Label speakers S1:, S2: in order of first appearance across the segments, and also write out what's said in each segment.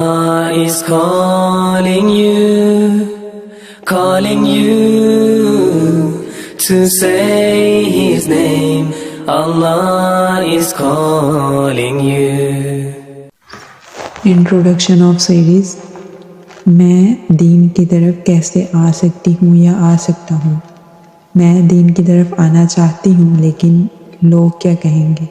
S1: is calling you to say His name. Allah is calling you.
S2: Introduction of series. میں دین کی طرف کیسے آ سکتی ہوں یا آ سکتا ہوں. میں دین کی طرف آنا چاہتی ہوں لیکن لوگ کیا کہیں گے.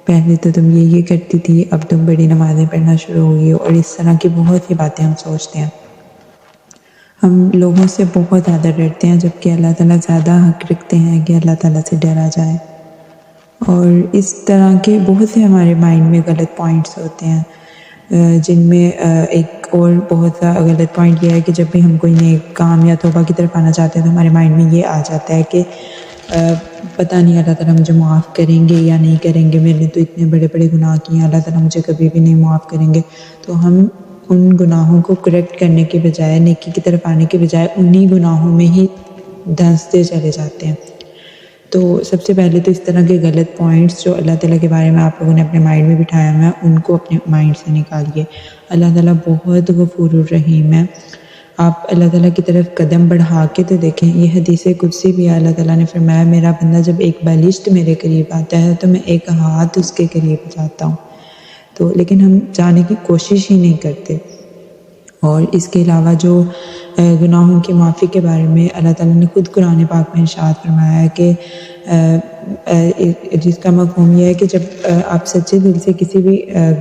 S2: پہلے تو تم یہ کرتی تھی، اب تم بڑی نمازیں پڑھنا شروع ہو گئی ہو، اور اس طرح کی بہت سی باتیں ہم سوچتے ہیں. ہم لوگوں سے بہت زیادہ ڈرتے ہیں، جبکہ اللہ تعالیٰ زیادہ حق رکھتے ہیں کہ اللہ تعالیٰ سے ڈرا جائے. اور اس طرح کے بہت سے ہمارے مائنڈ میں غلط پوائنٹس ہوتے ہیں، جن میں ایک اور بہت سا غلط پوائنٹ یہ ہے کہ جب بھی ہم کوئی نئے کام یا توبہ کی طرف آنا چاہتے ہیں تو ہمارے مائنڈ میں یہ آ جاتا ہے کہ پتہ نہیں اللہ تعالیٰ مجھے معاف کریں گے یا نہیں کریں گے، میں نے تو اتنے بڑے بڑے گناہ کیے ہیں، اللہ تعالیٰ مجھے کبھی بھی نہیں معاف کریں گے. تو ہم ان گناہوں کو کریکٹ کرنے کے بجائے، نیکی کی طرف آنے کے بجائے، انہی گناہوں میں ہی دھنستے چلے جاتے ہیں. تو سب سے پہلے تو اس طرح کے غلط پوائنٹس جو اللہ تعالیٰ کے بارے میں آپ لوگوں نے اپنے مائنڈ میں بٹھایا ہوا ہے، ان کو اپنے مائنڈ سے نکالیے. اللہ تعالیٰ بہت غفور الرحیم ہے. آپ اللہ تعالیٰ کی طرف قدم بڑھا کے تو دیکھیں. یہ حدیث قدسی بھی ہے، اللہ تعالیٰ نے فرمایا میرا بندہ جب ایک بالشت میرے قریب آتا ہے تو میں ایک ہاتھ اس کے قریب جاتا ہوں. تو لیکن ہم جانے کی کوشش ہی نہیں کرتے. اور اس کے علاوہ جو گناہوں کی معافی کے بارے میں اللہ تعالیٰ نے خود قرآن پاک میں ارشاد فرمایا ہے کہ جس کا مفہوم یہ ہے کہ جب آپ سچے دل سے کسی بھی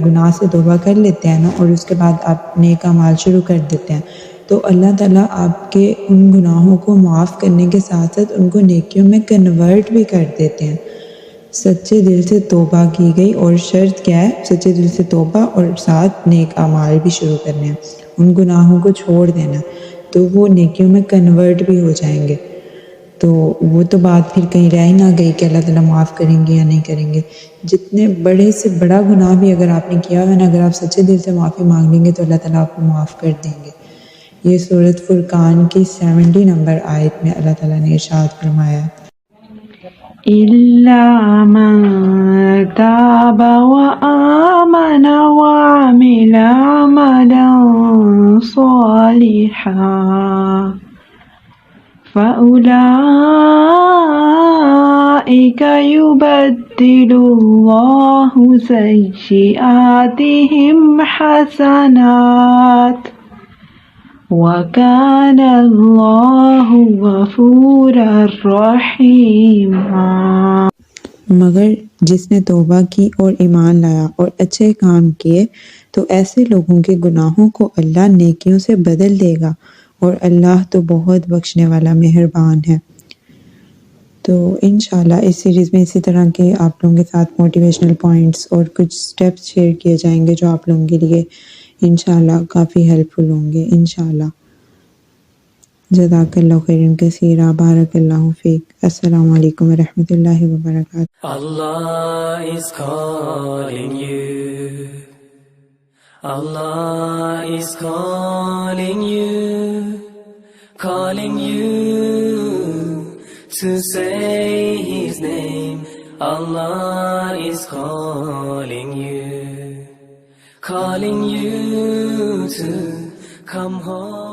S2: گناہ سے توبہ کر لیتے ہیں نا، اور اس کے بعد آپ نیک اعمال شروع کر دیتے ہیں، تو اللہ تعالیٰ آپ کے ان گناہوں کو معاف کرنے کے ساتھ ساتھ ان کو نیکیوں میں کنورٹ بھی کر دیتے ہیں. سچے دل سے توبہ کی گئی، اور شرط کیا ہے؟ سچے دل سے توبہ اور ساتھ نیک اعمال بھی شروع کرنے ہیں، ان گناہوں کو چھوڑ دینا، تو وہ نیکیوں میں کنورٹ بھی ہو جائیں گے. تو وہ تو بات پھر کہیں رہ ہی نہ گئی کہ اللہ تعالیٰ معاف کریں گے یا نہیں کریں گے. جتنے بڑے سے بڑا گناہ بھی اگر آپ نے کیا ہوا نا، اگر آپ سچے دل سے معافی مانگ لیں گے تو اللہ تعالیٰ آپ کو معاف کر دیں گے. یہ سورۃ فرقان کی 70 نمبر آیت میں اللہ تعالیٰ نے ارشاد فرمایا
S3: إِلَّا مَن تَابَ وَآمَنَ وَعَمِلَ عَمَلًا صَالِحًا فَأُولَئِكَ يُبَدِّلُ اللَّهُ سَيِّئَاتِهِمْ حَسَنَاتٍ وَكَانَ اللَّهُ غَفُورًا رَحِيمًا.
S2: مگر جس نے توبہ کی اور ایمان لایا اور اچھے کام کیے تو ایسے لوگوں کے گناہوں کو اللہ نیکیوں سے بدل دے گا، اور اللہ تو بہت بخشنے والا مہربان ہے. تو انشاءاللہ اس سیریز میں اسی طرح کے آپ لوگوں کے ساتھ موٹیویشنل پوائنٹس اور کچھ سٹیپس شیئر کیے جائیں گے جو آپ لوگوں کے لیے انشاءاللہ کافی ہیلپ فل ہوں گے انشاءاللہ. جزاک اللہ خیرا کثیرا، بارک اللہ فیک. السلام علیکم ورحمۃ اللہ وبرکاتہ.
S1: Allah is calling you. Allah is calling you to say His name. Allah is calling you to come home.